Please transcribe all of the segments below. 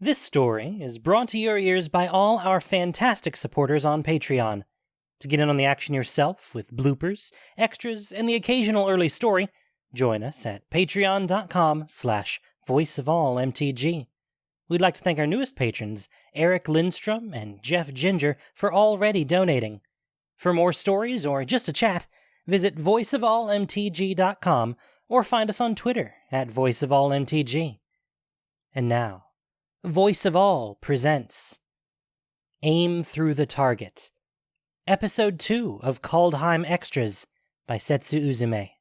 This story is brought to your ears by all our fantastic supporters on Patreon. To get in on the action yourself with bloopers, extras, and the occasional early story, join us at patreon.com/voiceofallmtg. We'd like to thank our newest patrons, Eric Lindstrom and Jeff Ginger, for already donating. For more stories or just a chat, visit voiceofallmtg.com or find us on Twitter at voiceofallmtg. And now, Voice of All presents Aim Through the Target, Episode 2 of Kaldheim Extras by Setsu Uzume.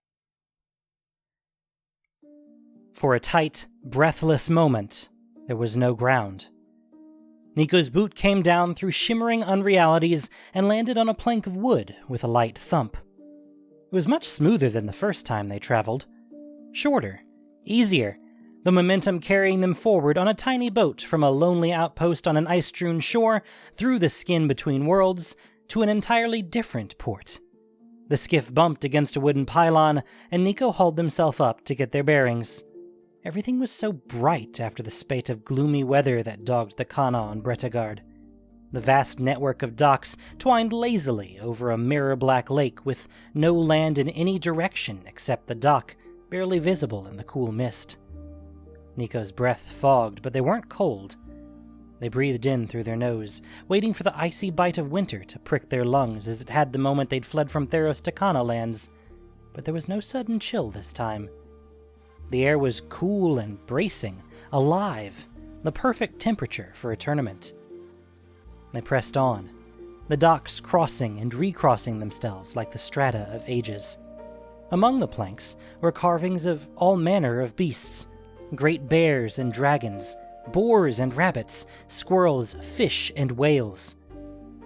For a tight, breathless moment, there was no ground. Niko's boot came down through shimmering unrealities and landed on a plank of wood with a light thump. It was much smoother than the first time they traveled. Shorter, easier, the momentum carrying them forward on a tiny boat from a lonely outpost on an ice-strewn shore through the skin between worlds to an entirely different port. The skiff bumped against a wooden pylon, and Niko hauled himself up to get their bearings. Everything was so bright after the spate of gloomy weather that dogged the Kana on Bretagard. The vast network of docks twined lazily over a mirror-black lake with no land in any direction except the dock, barely visible in the cool mist. Niko's breath fogged, but they weren't cold. They breathed in through their nose, waiting for the icy bite of winter to prick their lungs as it had the moment they'd fled from Theros to Kana lands. But there was no sudden chill this time. The air was cool and bracing, alive, the perfect temperature for a tournament. They pressed on, the docks crossing and recrossing themselves like the strata of ages. Among the planks were carvings of all manner of beasts, great bears and dragons, boars and rabbits, squirrels, fish, and whales.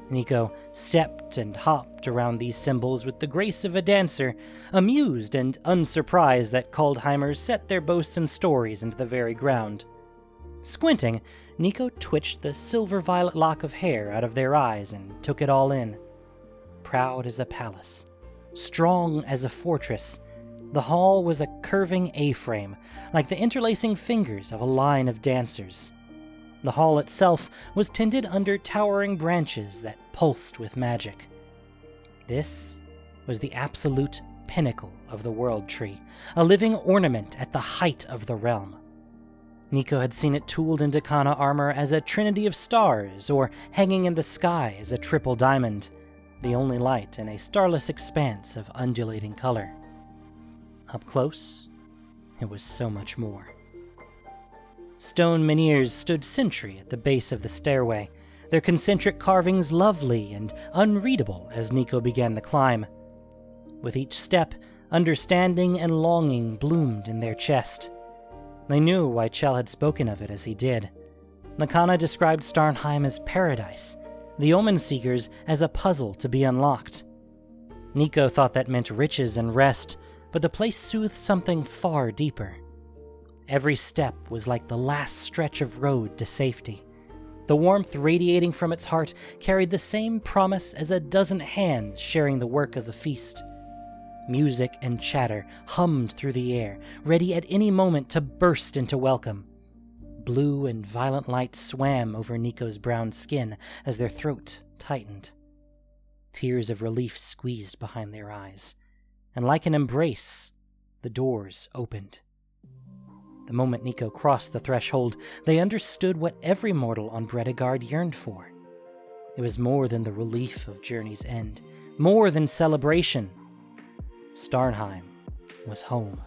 Niko stepped and hopped around these symbols with the grace of a dancer, amused and unsurprised that Kaldheimers set their boasts and stories into the very ground. Squinting, Niko twitched the silver-violet lock of hair out of their eyes and took it all in. Proud as a palace, strong as a fortress, the hall was a curving A-frame, like the interlacing fingers of a line of dancers. The hall itself was tended under towering branches that pulsed with magic. This was the absolute pinnacle of the World Tree, a living ornament at the height of the realm. Niko had seen it tooled into Kana armor as a trinity of stars, or hanging in the sky as a triple diamond, the only light in a starless expanse of undulating color. Up close, it was so much more. Stone menhirs stood sentry at the base of the stairway, their concentric carvings lovely and unreadable as Niko began the climb. With each step, understanding and longing bloomed in their chest. They knew why Chell had spoken of it as he did. Nakana described Starnheim as paradise, the Omen Seekers as a puzzle to be unlocked. Niko thought that meant riches and rest, but the place soothed something far deeper. Every step was like the last stretch of road to safety. The warmth radiating from its heart carried the same promise as a dozen hands sharing the work of the feast. Music and chatter hummed through the air, ready at any moment to burst into welcome. Blue and violet light swam over Niko's brown skin as their throat tightened. Tears of relief squeezed behind their eyes, and like an embrace, the doors opened. The moment Niko crossed the threshold, they understood what every mortal on Bretagard yearned for. It was more than the relief of journey's end, more than celebration. Starnheim was home.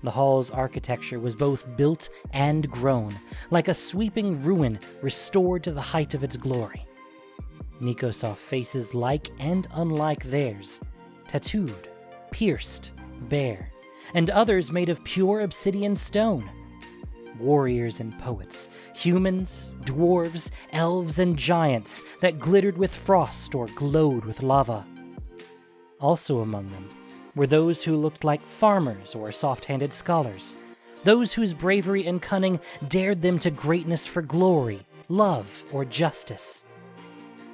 The hall's architecture was both built and grown, like a sweeping ruin restored to the height of its glory. Niko saw faces like and unlike theirs, tattooed, pierced, bare, and others made of pure obsidian stone. Warriors and poets, humans, dwarves, elves, and giants that glittered with frost or glowed with lava. Also among them were those who looked like farmers or soft-handed scholars, those whose bravery and cunning dared them to greatness for glory, love, or justice.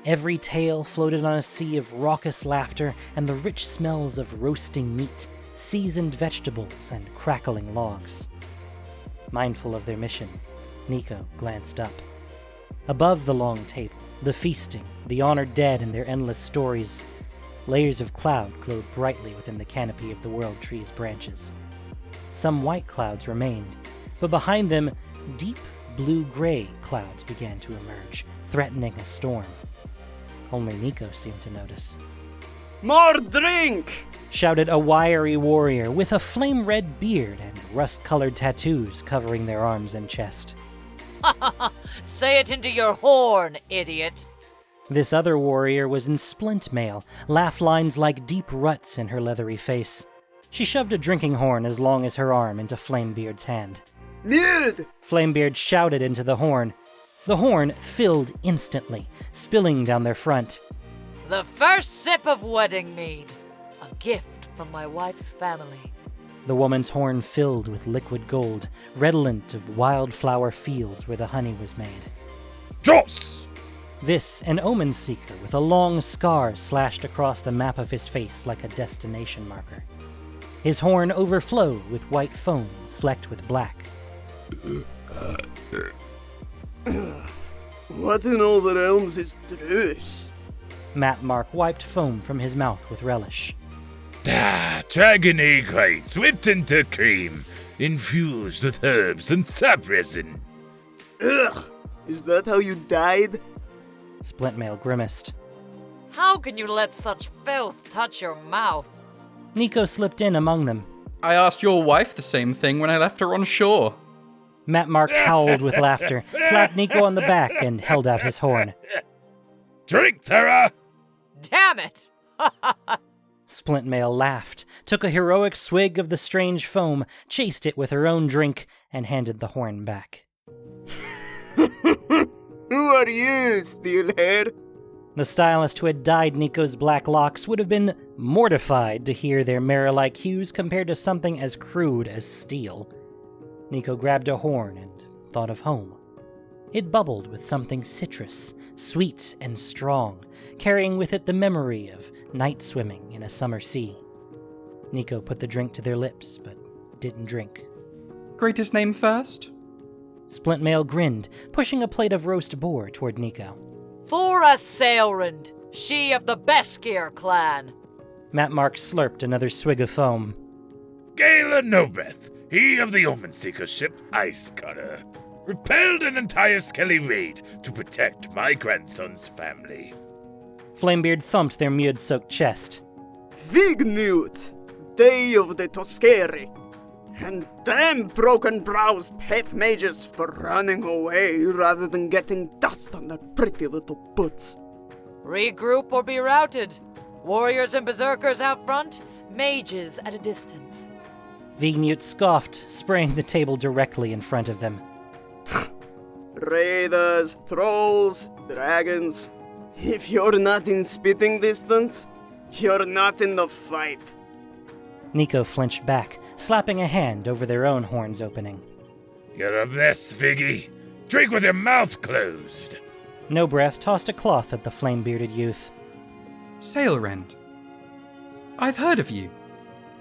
Every tale floated on a sea of raucous laughter and the rich smells of roasting meat, seasoned vegetables, and crackling logs. Mindful of their mission, Niko glanced up. Above the long table, the feasting, the honored dead and their endless stories, layers of cloud glowed brightly within the canopy of the world tree's branches. Some white clouds remained, but behind them, deep blue-gray clouds began to emerge, threatening a storm. Only Niko seemed to notice. "More drink!" shouted a wiry warrior with a flame-red beard and rust-colored tattoos covering their arms and chest. Say it into your horn, idiot! This other warrior was in splint mail, laugh lines like deep ruts in her leathery face. She shoved a drinking horn as long as her arm into Flamebeard's hand. "Mid!" Flamebeard shouted into the horn. The horn filled instantly, spilling down their front. The first sip of wedding mead. A gift from my wife's family. The woman's horn filled with liquid gold, redolent of wildflower fields where the honey was made. Joss! This, an omen seeker with a long scar slashed across the map of his face like a destination marker. His horn overflowed with white foam flecked with black. What in all the realms is this? Matt Mark wiped foam from his mouth with relish. Dragon egg whites whipped into cream, infused with herbs and sap resin. Ugh! Is that how you died? Splintmail grimaced. How can you let such filth touch your mouth? Niko slipped in among them. I asked your wife the same thing when I left her on shore. Matt Mark howled with laughter, slapped Niko on the back, and held out his horn. Drink, Thera! Damn it! Splintmail laughed, took a heroic swig of the strange foam, chased it with her own drink, and handed the horn back. Who are you, Steelhead? The stylist who had dyed Niko's black locks would have been mortified to hear their mirror-like hues compared to something as crude as steel. Niko grabbed a horn and thought of home. It bubbled with something citrus, sweet and strong, carrying with it the memory of night swimming in a summer sea. Niko put the drink to their lips, but didn't drink. Greatest name first? Splintmail grinned, pushing a plate of roast boar toward Niko. Thora Sailrand, she of the Beskir clan. Matt Mark slurped another swig of foam. Gala Nobeth, he of the Omen Seeker ship Ice Cutter, repelled an entire Skelly raid to protect my grandson's family. Flamebeard thumped their mud-soaked chest. Vignut, day of the Toskeri. And damn broken brows pet mages for running away rather than getting dust on their pretty little butts. Regroup or be routed. Warriors and berserkers out front, mages at a distance. Vignut scoffed, spraying the table directly in front of them. Raiders, trolls, dragons. If you're not in spitting distance, you're not in the fight. Niko flinched back, slapping a hand over their own horns opening. You're a mess, Viggy. Drink with your mouth closed. No Breath tossed a cloth at the flame-bearded youth. Sailrand. I've heard of you.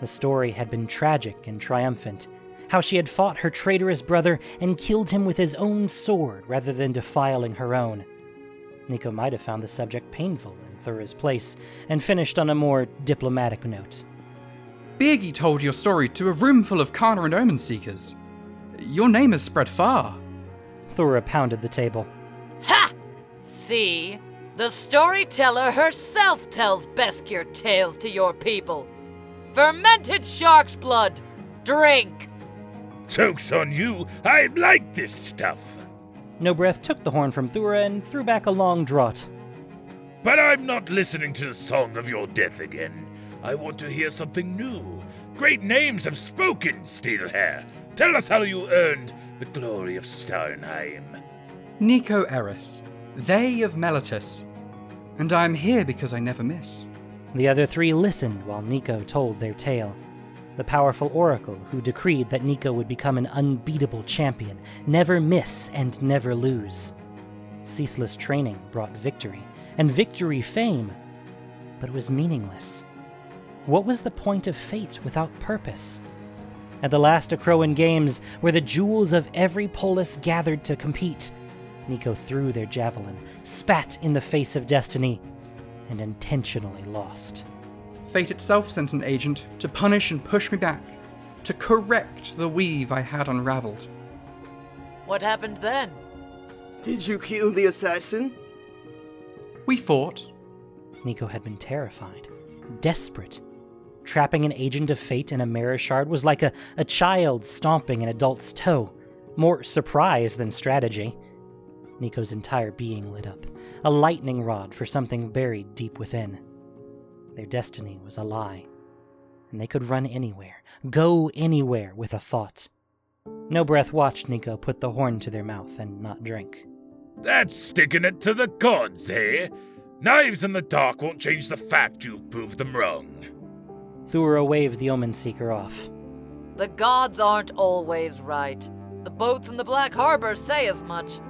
The story had been tragic and triumphant. How she had fought her traitorous brother and killed him with his own sword rather than defiling her own. Niko might have found the subject painful in Thura's place, and finished on a more diplomatic note. Birgi told your story to a room full of Kana and Omen Seekers. Your name has spread far. Thura pounded the table. Ha! See? The storyteller herself tells Beskir tales to your people. Fermented shark's blood! Drink! Joke's on you, I like this stuff. No Breath took the horn from Thura and threw back a long draught. But I'm not listening to the song of your death again. I want to hear something new. Great names have spoken, Steelhair. Tell us how you earned the glory of Starnheim. Niko Eris, they of Meletus. And I am here because I never miss. The other three listened while Niko told their tale. The powerful oracle who decreed that Niko would become an unbeatable champion, never miss and never lose. Ceaseless training brought victory, and victory fame, but it was meaningless. What was the point of fate without purpose? At the last Akroan Games, where the jewels of every polis gathered to compete, Niko threw their javelin, spat in the face of destiny, and intentionally lost. Fate itself sent an agent to punish and push me back, to correct the weave I had unraveled. What happened then? Did you kill the assassin? We fought. Niko had been terrified, desperate. Trapping an agent of fate in a mirror shard was like a child stomping an adult's toe, more surprise than strategy. Niko's entire being lit up, a lightning rod for something buried deep within. Their destiny was a lie, and they could run anywhere, go anywhere with a thought. No Breath watched Niko put the horn to their mouth and not drink. That's sticking it to the gods, eh? Knives in the dark won't change the fact you've proved them wrong. Thura waved the Omen Seeker off. The gods aren't always right. The boats in the Black Harbor say as much.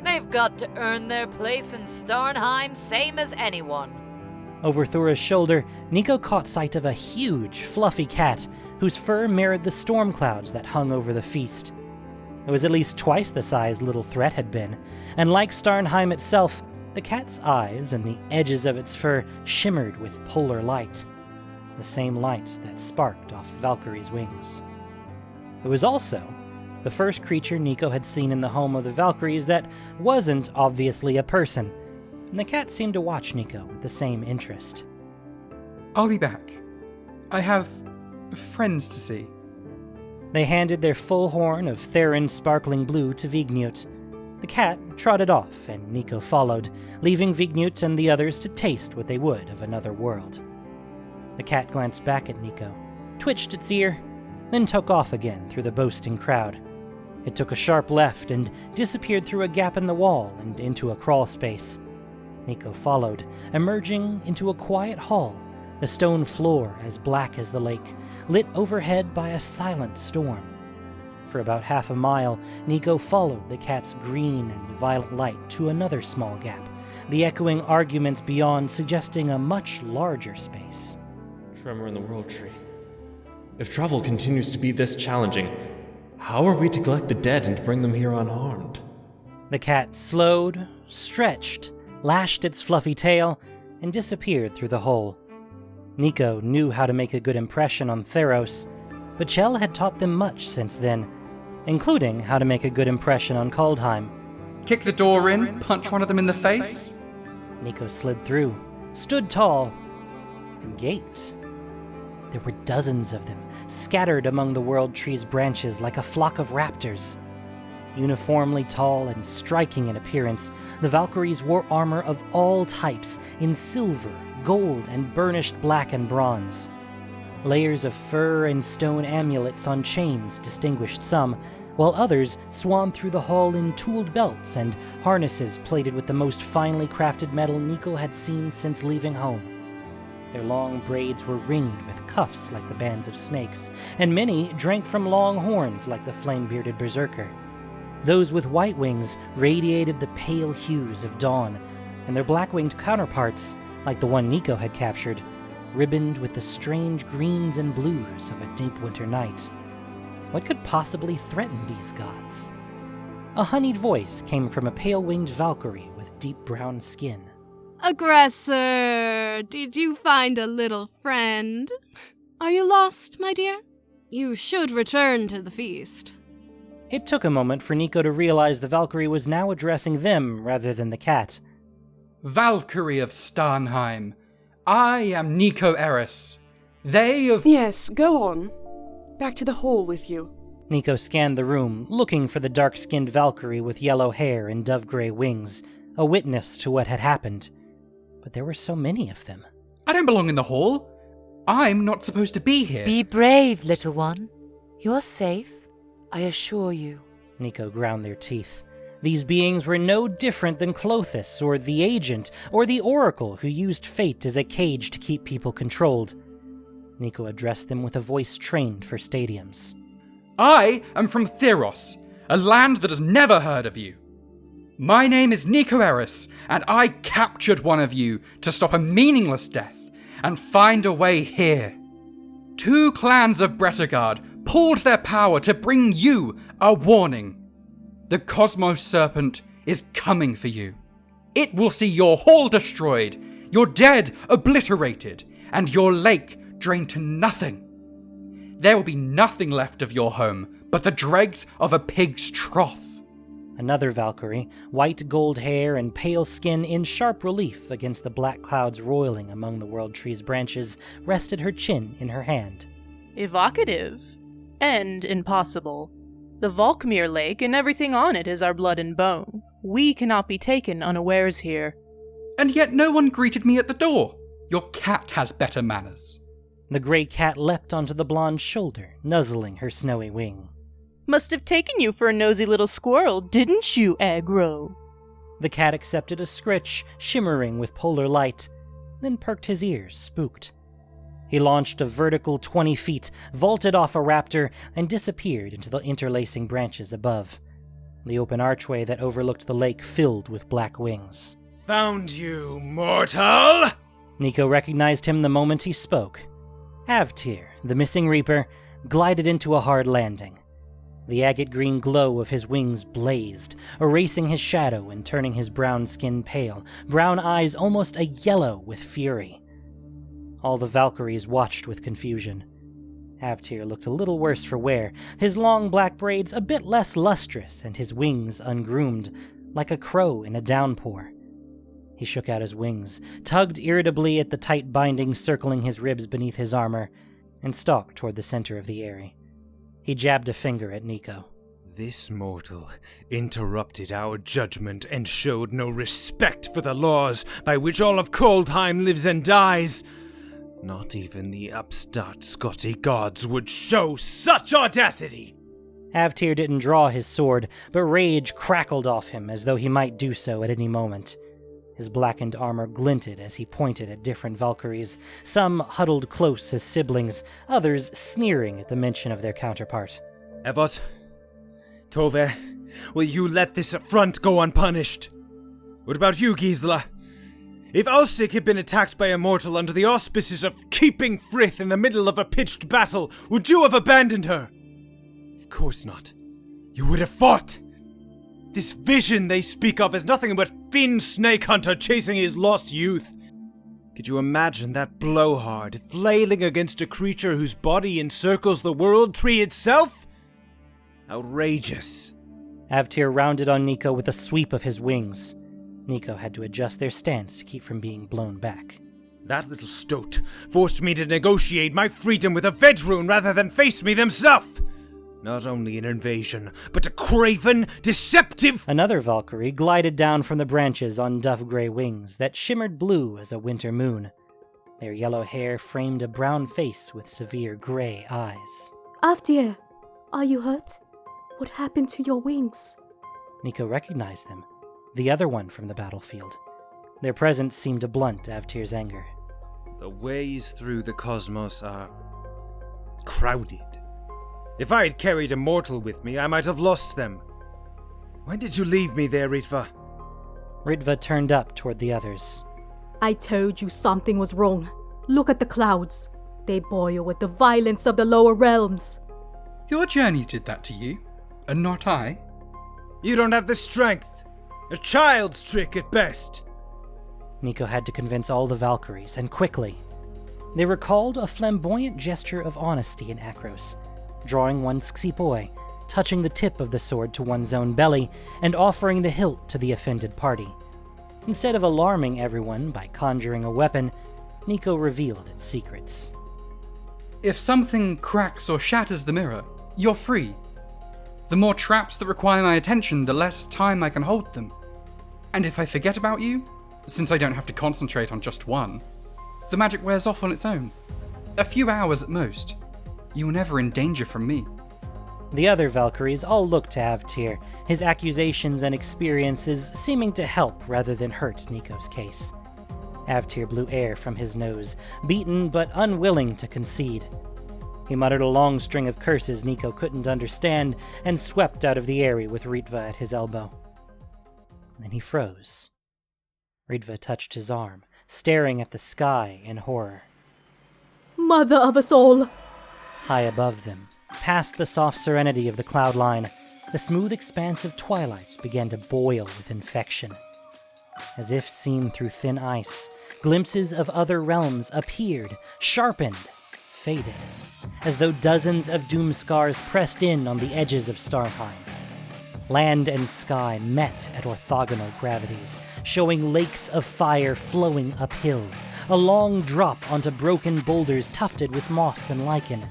They've got to earn their place in Starnheim same as anyone. Over Thura's shoulder, Niko caught sight of a huge, fluffy cat whose fur mirrored the storm clouds that hung over the feast. It was at least twice the size Little Threat had been, and like Starnheim itself, the cat's eyes and the edges of its fur shimmered with polar light, the same light that sparked off Valkyrie's wings. It was also the first creature Niko had seen in the home of the Valkyries that wasn't obviously a person, and the cat seemed to watch Niko with the same interest. I'll be back. I have friends to see. They handed their full horn of Theron sparkling blue to Vignut. The cat trotted off, and Niko followed, leaving Vignut and the others to taste what they would of another world. The cat glanced back at Niko, twitched its ear, then took off again through the boasting crowd. It took a sharp left and disappeared through a gap in the wall and into a crawl space. Niko followed, emerging into a quiet hall, the stone floor as black as the lake, lit overhead by a silent storm. For about half a mile, Niko followed the cat's green and violet light to another small gap, the echoing arguments beyond suggesting a much larger space. Tremor in the World Tree. If travel continues to be this challenging, how are we to collect the dead and bring them here unharmed? The cat slowed, stretched, lashed its fluffy tail, and disappeared through the hole. Niko knew how to make a good impression on Theros, but Chell had taught them much since then, including how to make a good impression on Kaldheim. Kick the door in, punch one of them in the face. Niko slid through, stood tall, and gaped. There were dozens of them, scattered among the World Tree's branches like a flock of raptors. Uniformly tall and striking in appearance, the Valkyries wore armor of all types in silver, gold, and burnished black and bronze. Layers of fur and stone amulets on chains distinguished some, while others swan through the hall in tooled belts and harnesses plated with the most finely crafted metal Niko had seen since leaving home. Their long braids were ringed with cuffs like the bands of snakes, and many drank from long horns like the flame-bearded berserker. Those with white wings radiated the pale hues of dawn, and their black-winged counterparts, like the one Niko had captured, ribboned with the strange greens and blues of a deep winter night. What could possibly threaten these gods? A honeyed voice came from a pale-winged Valkyrie with deep brown skin. Aggressor, did you find a little friend? Are you lost, my dear? You should return to the feast. It took a moment for Niko to realize the Valkyrie was now addressing them rather than the cat. Valkyrie of Starnheim, I am Niko Eris. They of... Yes, go on. Back to the hole with you. Niko scanned the room, looking for the dark-skinned Valkyrie with yellow hair and dove-gray wings, a witness to what had happened. But there were so many of them. I don't belong in the hall. I'm not supposed to be here. Be brave, little one. You're safe, I assure you. Niko ground their teeth. These beings were no different than Clothis, or the Agent, or the Oracle who used fate as a cage to keep people controlled. Niko addressed them with a voice trained for stadiums. I am from Theros, a land that has never heard of you. My name is Niko Eris, and I captured one of you to stop a meaningless death and find a way here. 2 clans of Bretagard pooled their power to bring you a warning. The Cosmos Serpent is coming for you. It will see your hall destroyed, your dead obliterated, and your lake drained to nothing. There will be nothing left of your home but the dregs of a pig's trough. Another Valkyrie, white gold hair and pale skin in sharp relief against the black clouds roiling among the world tree's branches, rested her chin in her hand. Evocative. And impossible. The Valkmere Lake and everything on it is our blood and bone. We cannot be taken unawares here. And yet no one greeted me at the door. Your cat has better manners. The grey cat leapt onto the blonde's shoulder, nuzzling her snowy wing. Must have taken you for a nosy little squirrel, didn't you, Aggro? The cat accepted a scritch, shimmering with polar light, then perked his ears, spooked. He launched a vertical 20 feet, vaulted off a raptor, and disappeared into the interlacing branches above. The open archway that overlooked the lake filled with black wings. Found you, mortal! Niko recognized him the moment he spoke. Avtir, the missing reaper, glided into a hard landing. The agate green glow of his wings blazed, erasing his shadow and turning his brown skin pale, brown eyes almost a yellow with fury. All the Valkyries watched with confusion. Avtir looked a little worse for wear, his long black braids a bit less lustrous and his wings ungroomed, like a crow in a downpour. He shook out his wings, tugged irritably at the tight bindings circling his ribs beneath his armor, and stalked toward the center of the eyrie. He jabbed a finger at Niko. This mortal interrupted our judgment and showed no respect for the laws by which all of Kaldheim lives and dies. Not even the upstart Scotty gods would show such audacity! Avtir didn't draw his sword, but rage crackled off him as though he might do so at any moment. His blackened armor glinted as he pointed at different Valkyries, some huddled close as siblings, others sneering at the mention of their counterpart. Evot, Tove, will you let this affront go unpunished? What about you, Gisela? If Alstic had been attacked by a mortal under the auspices of keeping Frith in the middle of a pitched battle, would you have abandoned her? Of course not. You would have fought! This vision they speak of is nothing but Finn Snake Hunter chasing his lost youth. Could you imagine that blowhard flailing against a creature whose body encircles the world tree itself? Outrageous. Avtir rounded on Niko with a sweep of his wings. Niko had to adjust their stance to keep from being blown back. That little stoat forced me to negotiate my freedom with a Vedrune rather than face me themselves. Not only an invasion, but a craven, deceptive... Another Valkyrie glided down from the branches on dove-gray wings that shimmered blue as a winter moon. Their yellow hair framed a brown face with severe gray eyes. Avtir, are you hurt? What happened to your wings? Niko recognized them, the other one from the battlefield. Their presence seemed to blunt Avtir's anger. The ways through the cosmos are crowded. If I had carried a mortal with me, I might have lost them. When did you leave me there, Ritva? Ritva turned up toward the others. I told you something was wrong. Look at the clouds. They boil with the violence of the lower realms. Your journey did that to you, and not I. You don't have the strength. A child's trick at best. Niko had to convince all the Valkyries, and quickly. They recalled a flamboyant gesture of honesty in Akros, drawing one's xipoi, touching the tip of the sword to one's own belly, and offering the hilt to the offended party. Instead of alarming everyone by conjuring a weapon, Niko revealed its secrets. If something cracks or shatters the mirror, you're free. The more traps that require my attention, the less time I can hold them. And if I forget about you, since I don't have to concentrate on just one, the magic wears off on its own. A few hours at most. You were never in danger from me. The other Valkyries all looked to Avtir, his accusations and experiences seeming to help rather than hurt Niko's case. Avtir blew air from his nose, beaten but unwilling to concede. He muttered a long string of curses Niko couldn't understand and swept out of the eyrie with Ritva at his elbow. Then he froze. Ritva touched his arm, staring at the sky in horror. Mother of us all! High above them, Past the soft serenity of the cloud line, the smooth expanse of twilight began to boil with infection. As if seen through thin ice, glimpses of other realms appeared, sharpened, faded, as though dozens of doom scars pressed in on the edges of Starnheim. Land and sky met at orthogonal gravities, showing lakes of fire flowing uphill, a long drop onto broken boulders tufted with moss and lichen,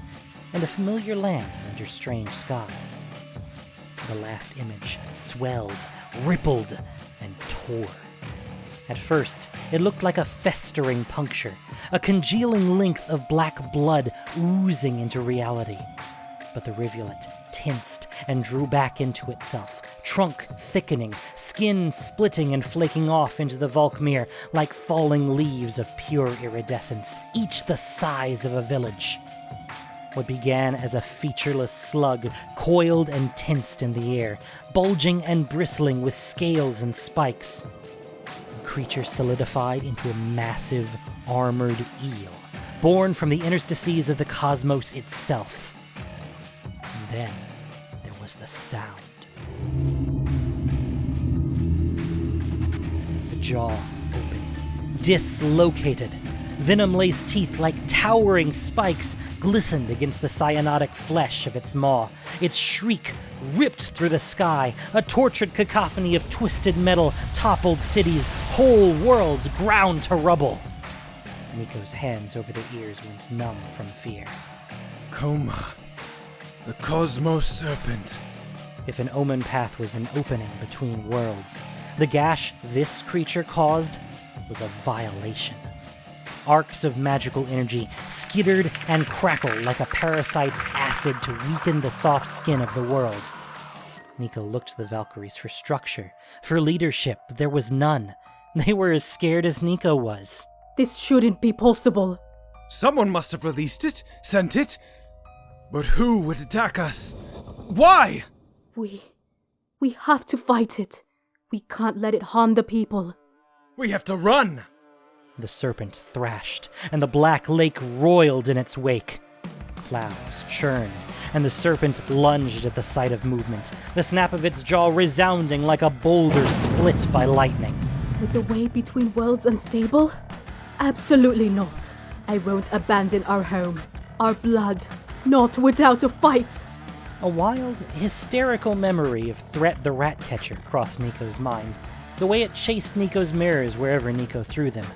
and a familiar land under strange skies. The last image swelled, rippled, and tore. At first, it looked like a festering puncture, a congealing length of black blood oozing into reality. But the rivulet tensed and drew back into itself, trunk thickening, skin splitting and flaking off into the Valkyrie like falling leaves of pure iridescence, each the size of a village. What began as a featureless slug coiled and tensed in the air, bulging and bristling with scales and spikes. The creature solidified into a massive, armored eel, born from the interstices of the cosmos itself. And then there was the sound. The jaw opened, dislocated. Venom-laced teeth like towering spikes glistened against the cyanotic flesh of its maw. Its shriek ripped through the sky, a tortured cacophony of twisted metal, toppled cities, whole worlds ground to rubble. Niko's hands over their ears went numb from fear. Coma. The Cosmos Serpent. If an omen path was an opening between worlds, the gash this creature caused was a violation. Arcs of magical energy skittered and crackled like a parasite's acid to weaken the soft skin of the world. Niko looked to the Valkyries for structure, for leadership, but there was none. They were as scared as Niko was. This shouldn't be possible. Someone must have released it, sent it. But who would attack us? Why? We have to fight it. We can't let it harm the people. We have to run! The serpent thrashed, and the black lake roiled in its wake. Clouds churned, and the serpent lunged at the sight of movement, the snap of its jaw resounding like a boulder split by lightning. With the way between worlds unstable? Absolutely not. I won't abandon our home, our blood, not without a fight. A wild, hysterical memory of Threat the Ratcatcher crossed Niko's mind, the way it chased Niko's mirrors wherever Niko threw them.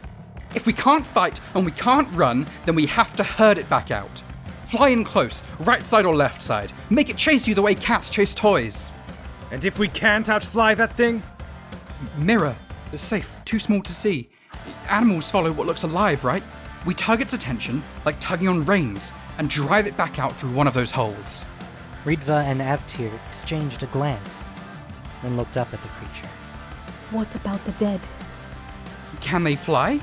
If we can't fight and we can't run, then we have to herd it back out. Fly in close, right side or left side. Make it chase you the way cats chase toys. And if we can't outfly that thing? Mirror. It's safe, too small to see. Animals follow what looks alive, right? We tug its attention, like tugging on reins, and drive it back out through one of those holes. Ritva and Avtir exchanged a glance, then looked up at the creature. What about the dead? Can they fly?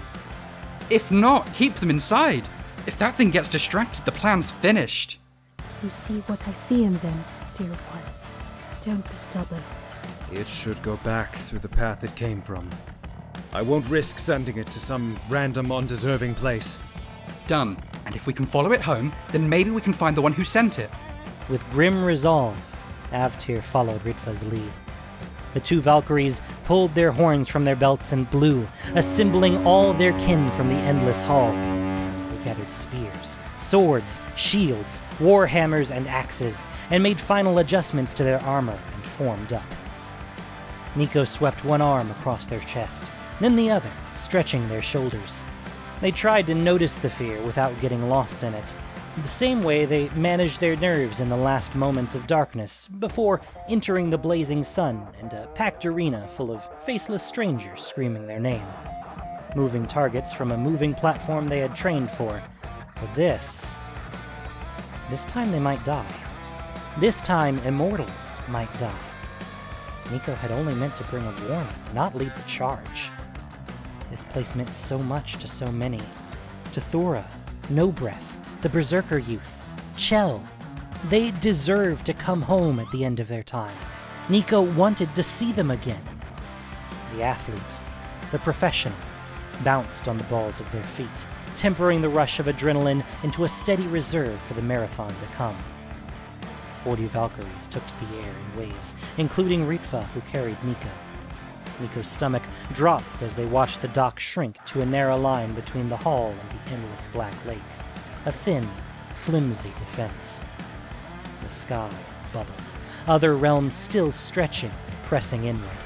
If not, keep them inside. If that thing gets distracted, the plan's finished. You see what I see in them, dear one. Don't be stubborn. It should go back through the path it came from. I won't risk sending it to some random, undeserving place. Done. And if we can follow it home, then maybe we can find the one who sent it. With grim resolve, Avtir followed Ritva's lead. The two Valkyries pulled their horns from their belts and blew, assembling all their kin from the endless hall. They gathered spears, swords, shields, war hammers, and axes, and made final adjustments to their armor and formed up. Niko swept one arm across their chest, then the other, stretching their shoulders. They tried to notice the fear without getting lost in it, the same way they managed their nerves in the last moments of darkness before entering the blazing sun and a packed arena full of faceless strangers screaming their name. Moving targets from a moving platform they had trained for. But this time they might die. This time immortals might die. Niko had only meant to bring a warning, not lead the charge. This place meant so much to so many. To Thora, No Breath, the Berserker youth, Chell. They deserved to come home at the end of their time. Niko wanted to see them again. The athlete, the professional, bounced on the balls of their feet, tempering the rush of adrenaline into a steady reserve for the marathon to come. 40 Valkyries took to the air in waves, including Ritva, who carried Niko. Niko's stomach dropped as they watched the dock shrink to a narrow line between the hull and the endless black lake. A thin, flimsy defense. The sky bubbled, other realms still stretching, pressing inward.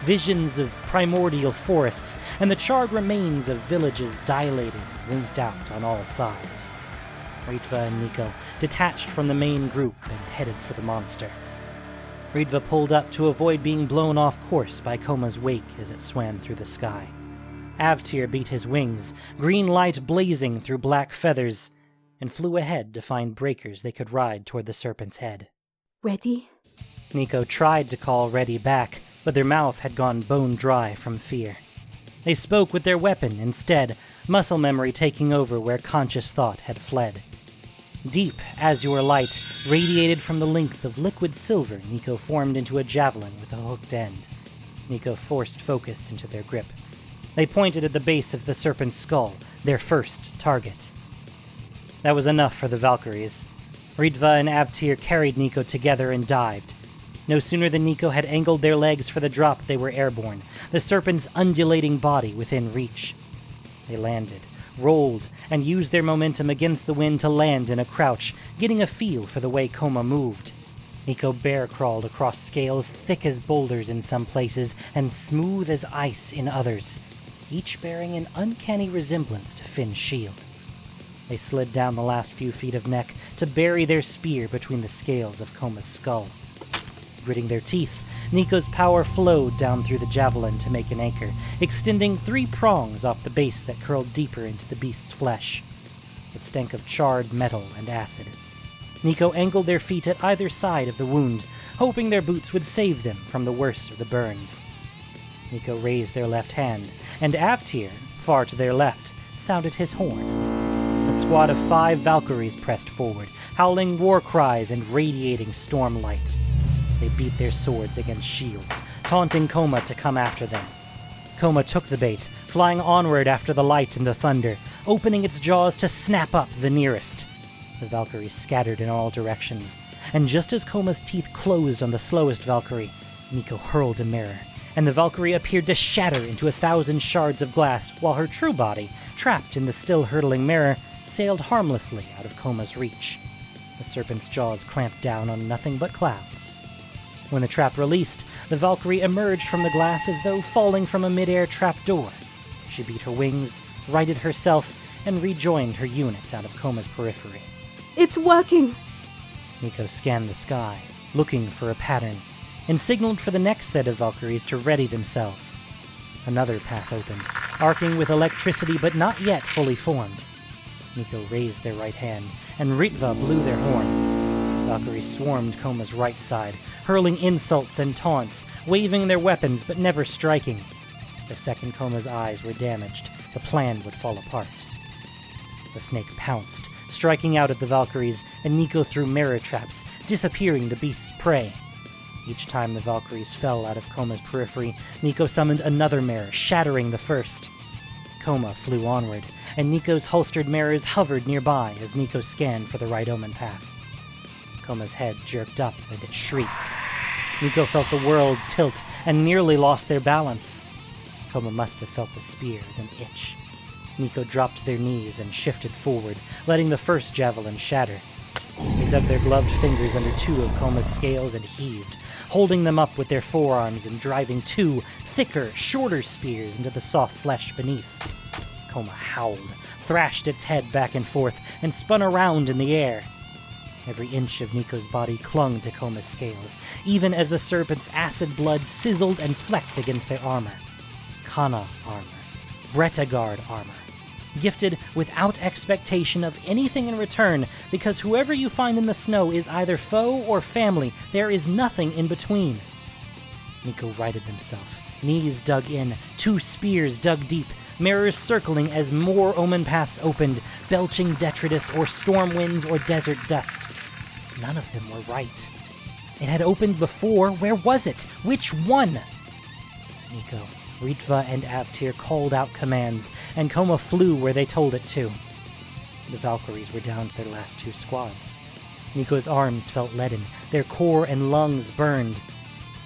Visions of primordial forests and the charred remains of villages dilated and winked out on all sides. Ritva and Niko detached from the main group and headed for the monster. Ritva pulled up to avoid being blown off course by Koma's wake as it swam through the sky. Avtir beat his wings, green light blazing through black feathers, and flew ahead to find breakers they could ride toward the serpent's head. Ready? Niko tried to call Ready back, but their mouth had gone bone dry from fear. They spoke with their weapon instead, muscle memory taking over where conscious thought had fled. Deep azure light radiated from the length of liquid silver Niko formed into a javelin with a hooked end. Niko forced focus into their grip. They pointed at the base of the serpent's skull, their first target. That was enough for the Valkyries. Ritva and Avtir carried Niko together and dived. No sooner than Niko had angled their legs for the drop, they were airborne, the serpent's undulating body within reach. They landed, rolled, and used their momentum against the wind to land in a crouch, getting a feel for the way Koma moved. Niko bear-crawled across scales thick as boulders in some places and smooth as ice in others, each bearing an uncanny resemblance to Finn's shield. They slid down the last few feet of neck to bury their spear between the scales of Koma's skull. Gritting their teeth, Niko's power flowed down through the javelin to make an anchor, extending 3 prongs off the base that curled deeper into the beast's flesh. It stank of charred metal and acid. Niko angled their feet at either side of the wound, hoping their boots would save them from the worst of the burns. Niko raised their left hand, and Avtir, far to their left, sounded his horn. A squad of 5 Valkyries pressed forward, howling war cries and radiating storm light. They beat their swords against shields, taunting Koma to come after them. Koma took the bait, flying onward after the light and the thunder, opening its jaws to snap up the nearest. The Valkyries scattered in all directions, and just as Koma's teeth closed on the slowest Valkyrie, Niko hurled a mirror, and the Valkyrie appeared to shatter into 1,000 shards of glass, while her true body, trapped in the still hurtling mirror, sailed harmlessly out of Koma's reach. The serpent's jaws clamped down on nothing but clouds. When the trap released, the Valkyrie emerged from the glass as though falling from a mid-air trapdoor. She beat her wings, righted herself, and rejoined her unit out of Koma's periphery. It's working! Niko scanned the sky, looking for a pattern, and signaled for the next set of Valkyries to ready themselves. Another path opened, arcing with electricity but not yet fully formed. Niko raised their right hand, and Ritva blew their horn. Valkyries swarmed Koma's right side, hurling insults and taunts, waving their weapons but never striking. The second Koma's eyes were damaged, the plan would fall apart. The snake pounced, striking out at the Valkyries, and Niko threw mirror traps, disappearing the beast's prey. Each time the Valkyries fell out of Koma's periphery, Niko summoned another mirror, shattering the first. Koma flew onward, and Niko's holstered mirrors hovered nearby as Niko scanned for the right omen path. Koma's head jerked up and it shrieked. Niko felt the world tilt and nearly lost their balance. Koma must have felt the spears and itch. Niko dropped to their knees and shifted forward, letting the first javelin shatter. They dug their gloved fingers under 2 of Koma's scales and heaved, holding them up with their forearms and driving 2 thicker, shorter spears into the soft flesh beneath. Koma howled, thrashed its head back and forth, and spun around in the air. Every inch of Niko's body clung to Koma's scales, even as the serpent's acid blood sizzled and flecked against their armor. Kana armor. Bretagard armor. Gifted without expectation of anything in return, because whoever you find in the snow is either foe or family. There is nothing in between. Niko righted himself, knees dug in, 2 spears dug deep, mirrors circling as more omen paths opened, belching detritus or storm winds or desert dust. None of them were right. It had opened before. Where was it? Which one? Niko, Ritva, and Avtir called out commands, and Koma flew where they told it to. The Valkyries were down to their last 2 squads. Niko's arms felt leaden, their core and lungs burned.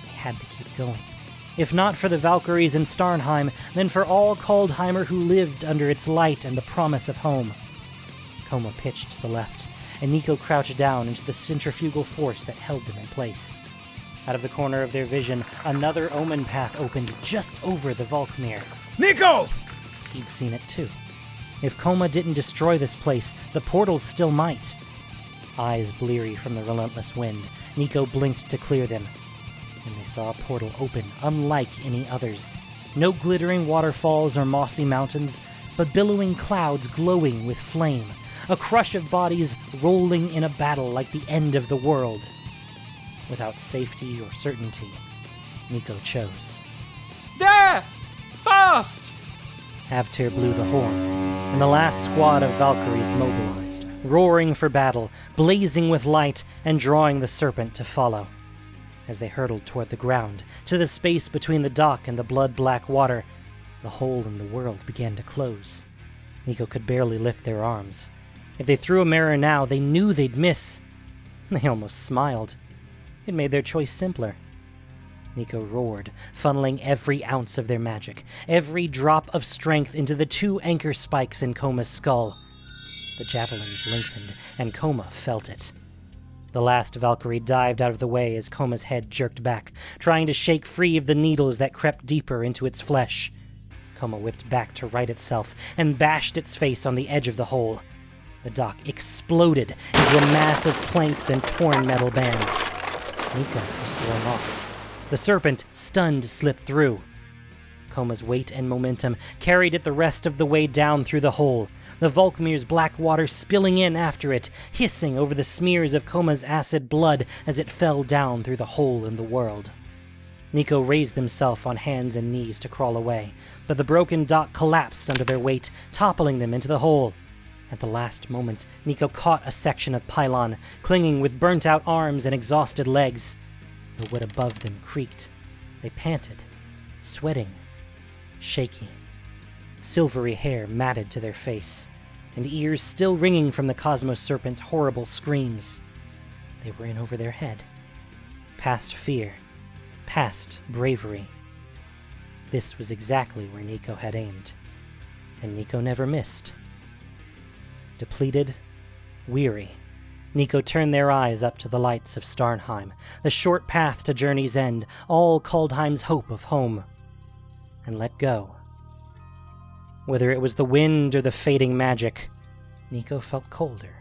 They had to keep going. If not for the Valkyries in Starnheim, then for all Kaldheimer who lived under its light and the promise of home. Koma pitched to the left, and Niko crouched down into the centrifugal force that held them in place. Out of the corner of their vision, another omen path opened just over the Valkmere. Niko! He'd seen it too. If Koma didn't destroy this place, the portals still might. Eyes bleary from the relentless wind, Niko blinked to clear them, and they saw a portal open unlike any others. No glittering waterfalls or mossy mountains, but billowing clouds glowing with flame. A crush of bodies rolling in a battle like the end of the world. Without safety or certainty, Niko chose. There! Fast! Avtir blew the horn, and the last squad of Valkyries mobilized, roaring for battle, blazing with light, and drawing the serpent to follow. As they hurtled toward the ground, to the space between the dock and the blood-black water, the hole in the world began to close. Niko could barely lift their arms. If they threw a mirror now, they knew they'd miss. They almost smiled. It made their choice simpler. Niko roared, funneling every ounce of their magic, every drop of strength into the 2 anchor spikes in Koma's skull. The javelins lengthened, and Koma felt it. The last Valkyrie dived out of the way as Koma's head jerked back, trying to shake free of the needles that crept deeper into its flesh. Koma whipped back to right itself and bashed its face on the edge of the hole. The dock exploded into a mass of planks and torn metal bands. Niko was thrown off. The serpent, stunned, slipped through. Koma's weight and momentum carried it the rest of the way down through the hole, the Valkymir's black water spilling in after it, hissing over the smears of Koma's acid blood as it fell down through the hole in the world. Niko raised himself on hands and knees to crawl away, but the broken dock collapsed under their weight, toppling them into the hole. At the last moment, Niko caught a section of pylon, clinging with burnt-out arms and exhausted legs. The wood above them creaked. They panted, sweating, shaky. Silvery hair matted to their face, and ears still ringing from the Cosmos Serpent's horrible screams. They were in over their head. Past fear, past bravery. This was exactly where Niko had aimed, and Niko never missed. Depleted, weary, Niko turned their eyes up to the lights of Starnheim, the short path to Journey's End, all Kaldheim's hope of home, and let go. Whether it was the wind or the fading magic, Niko felt colder.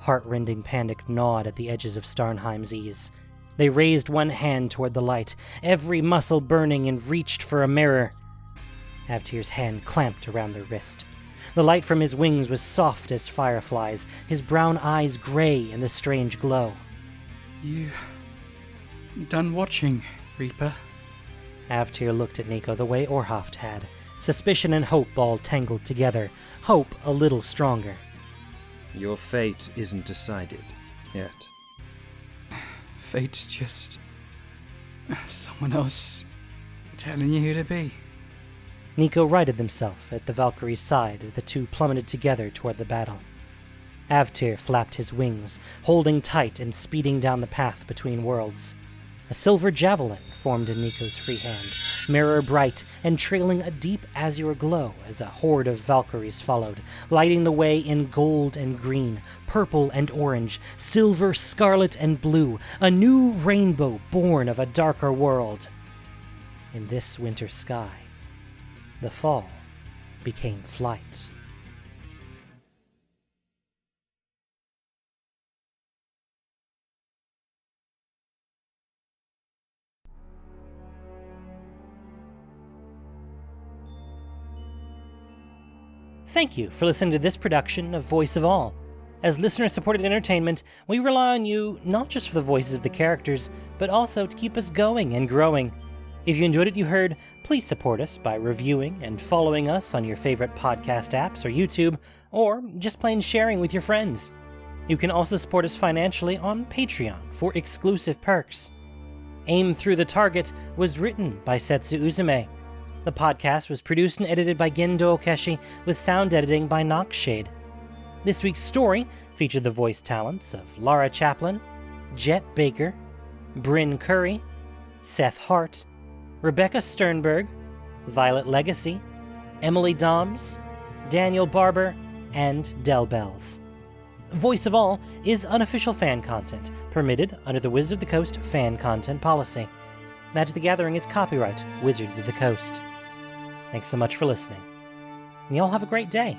Heart-rending panic gnawed at the edges of Starnheim's ease. They raised one hand toward the light, every muscle burning, and reached for a mirror. Avtir's hand clamped around their wrist. The light from his wings was soft as fireflies, his brown eyes gray in the strange glow. You done watching, Reaper? Avtir looked at Niko the way Orhaft had, suspicion and hope all tangled together, hope a little stronger. Your fate isn't decided yet. Fate's just someone else telling you who to be. Niko righted himself at the Valkyrie's side as the two plummeted together toward the battle. Avtir flapped his wings, holding tight and speeding down the path between worlds. A silver javelin formed in Niko's free hand, mirror bright and trailing a deep azure glow as a horde of Valkyries followed, lighting the way in gold and green, purple and orange, silver, scarlet, and blue, a new rainbow born of a darker world. In this winter sky, the fall became flight. Thank you for listening to this production of Voice of All. As listener-supported entertainment, we rely on you not just for the voices of the characters, but also to keep us going and growing. If you enjoyed what you heard, please support us by reviewing and following us on your favorite podcast apps or YouTube, or just plain sharing with your friends. You can also support us financially on Patreon for exclusive perks. Aim Through the Target was written by Setsu Uzume. The podcast was produced and edited by Gendo Okeshi, with sound editing by Noxshade. This week's story featured the voice talents of Lara Chaplin, Jet Baker, Bryn Curry, Seth Hart, Rebecca Sternberg, Violet Legacy, Emily Doms, Daniel Barber, and Del Bells. Voice of all is unofficial fan content, permitted under the Wizards of the Coast fan content policy. Magic the Gathering is copyright Wizards of the Coast. Thanks so much for listening. And y'all have a great day.